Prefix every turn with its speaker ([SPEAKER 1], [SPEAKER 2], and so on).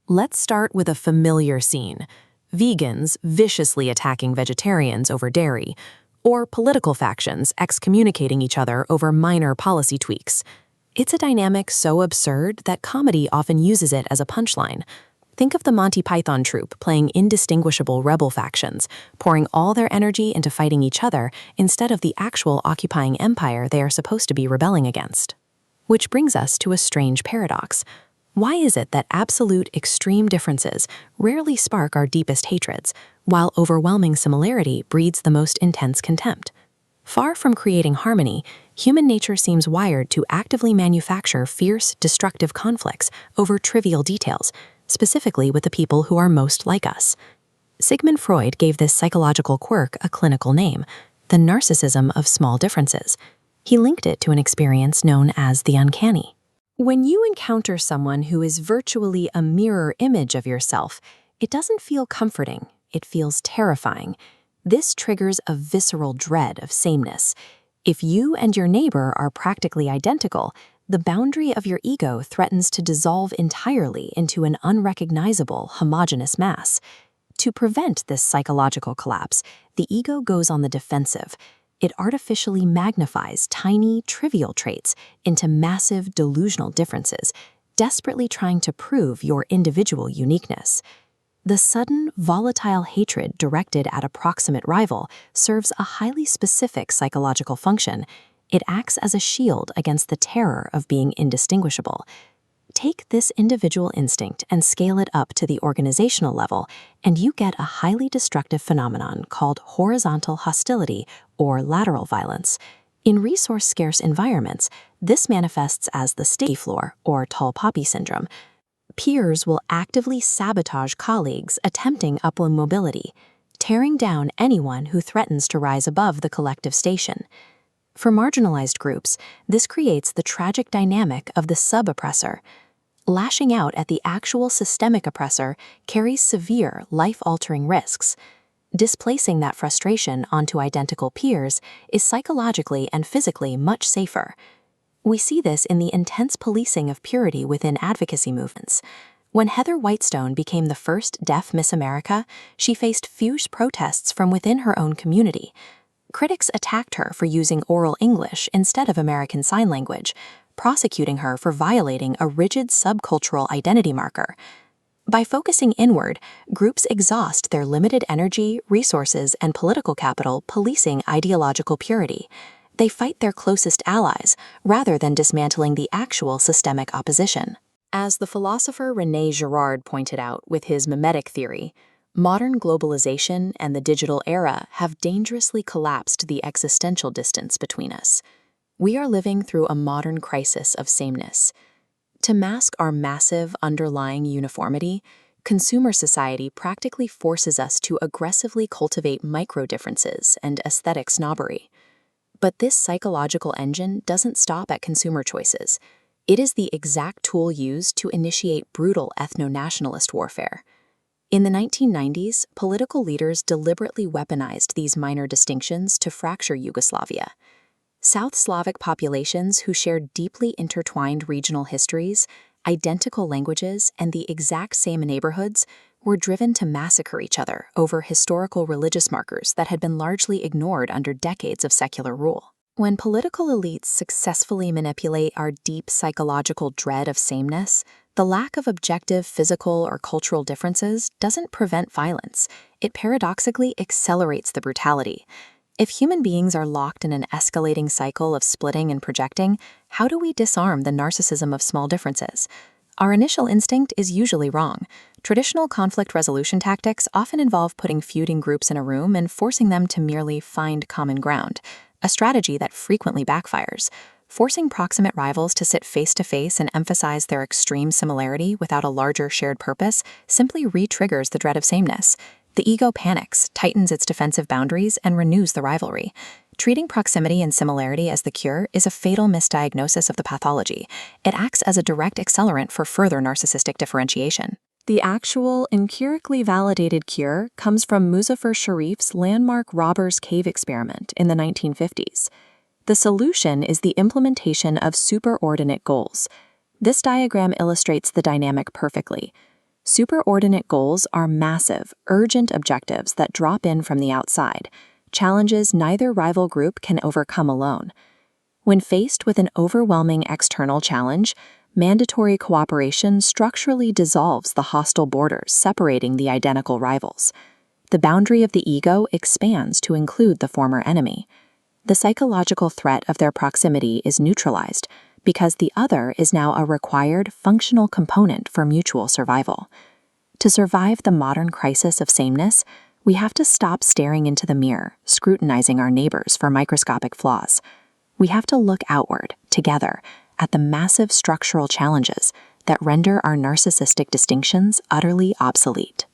[SPEAKER 1] Let's start with a familiar scene: vegans viciously attacking vegetarians over dairy, or political factions excommunicating each other over minor policy tweaks. It's a dynamic so absurd that comedy often uses it as a punchline. Think of the Monty Python troupe playing indistinguishable rebel factions, pouring all their energy into fighting each other instead of the actual occupying empire they are supposed to be rebelling against. Which brings us to a strange paradox. Why is it that absolute extreme differences rarely spark our deepest hatreds, while overwhelming similarity breeds the most intense contempt? Far from creating harmony, human nature seems wired to actively manufacture fierce, destructive conflicts over trivial details, specifically with the people who are most like us. Sigmund Freud gave this psychological quirk a clinical name: the Narcissism of Small Differences. He linked it to an experience known as the uncanny. When you encounter someone who is virtually a mirror image of yourself, it doesn't feel comforting, it feels terrifying. This triggers a visceral dread of sameness. If you and your neighbor are practically identical, the boundary of your ego threatens to dissolve entirely into an unrecognizable, homogeneous mass. To prevent this psychological collapse, the ego goes on the defensive. It artificially magnifies tiny, trivial traits into massive, delusional differences, desperately trying to prove your individual uniqueness. The sudden, volatile hatred directed at a proximate rival serves a highly specific psychological function. It acts as a shield against the terror of being indistinguishable. Take this individual instinct and scale it up to the organizational level, and you get a highly destructive phenomenon called horizontal hostility or lateral violence. In resource-scarce environments, this manifests as the sticky floor or tall poppy syndrome. Peers will actively sabotage colleagues attempting upward mobility, tearing down anyone who threatens to rise above the collective station. For marginalized groups, this creates the tragic dynamic of the sub-oppressor. Lashing out at the actual systemic oppressor carries severe, life-altering risks. Displacing that frustration onto identical peers is psychologically and physically much safer. We see this in the intense policing of purity within advocacy movements. When Heather Whitestone became the first deaf Miss America, she faced fierce protests from within her own community. Critics attacked her for using oral English instead of American Sign Language, prosecuting her for violating a rigid subcultural identity marker. By focusing inward, groups exhaust their limited energy, resources, and political capital policing ideological purity. They fight their closest allies rather than dismantling the actual systemic opposition. As the philosopher René Girard pointed out with his mimetic theory, modern globalization and the digital era have dangerously collapsed the existential distance between us. We are living through a modern crisis of sameness. To mask our massive underlying uniformity, consumer society practically forces us to aggressively cultivate micro-differences and aesthetic snobbery. But this psychological engine doesn't stop at consumer choices. It is the exact tool used to initiate brutal ethno-nationalist warfare. In the 1990s, political leaders deliberately weaponized these minor distinctions to fracture Yugoslavia. South Slavic populations who shared deeply intertwined regional histories, identical languages, and the exact same neighborhoods were driven to massacre each other over historical religious markers that had been largely ignored under decades of secular rule. When political elites successfully manipulate our deep psychological dread of sameness, the lack of objective physical or cultural differences doesn't prevent violence. It paradoxically accelerates the brutality. If human beings are locked in an escalating cycle of splitting and projecting, how do we disarm the narcissism of small differences? Our initial instinct is usually wrong. Traditional conflict resolution tactics often involve putting feuding groups in a room and forcing them to merely find common ground, a strategy that frequently backfires. Forcing proximate rivals to sit face-to-face and emphasize their extreme similarity without a larger shared purpose simply re-triggers the dread of sameness. The ego panics, tightens its defensive boundaries, and renews the rivalry. Treating proximity and similarity as the cure is a fatal misdiagnosis of the pathology. It acts as a direct accelerant for further narcissistic differentiation. The actual, empirically validated cure comes from Muzafer Sherif's landmark Robbers Cave experiment in the 1950s. The solution is the implementation of superordinate goals. This diagram illustrates the dynamic perfectly. Superordinate goals are massive, urgent objectives that drop in from the outside, challenges neither rival group can overcome alone. When faced with an overwhelming external challenge, mandatory cooperation structurally dissolves the hostile borders separating the identical rivals. The boundary of the ego expands to include the former enemy. The psychological threat of their proximity is neutralized because the other is now a required functional component for mutual survival. To survive the modern crisis of sameness, we have to stop staring into the mirror, scrutinizing our neighbors for microscopic flaws. We have to look outward, together, at the massive structural challenges that render our narcissistic distinctions utterly obsolete.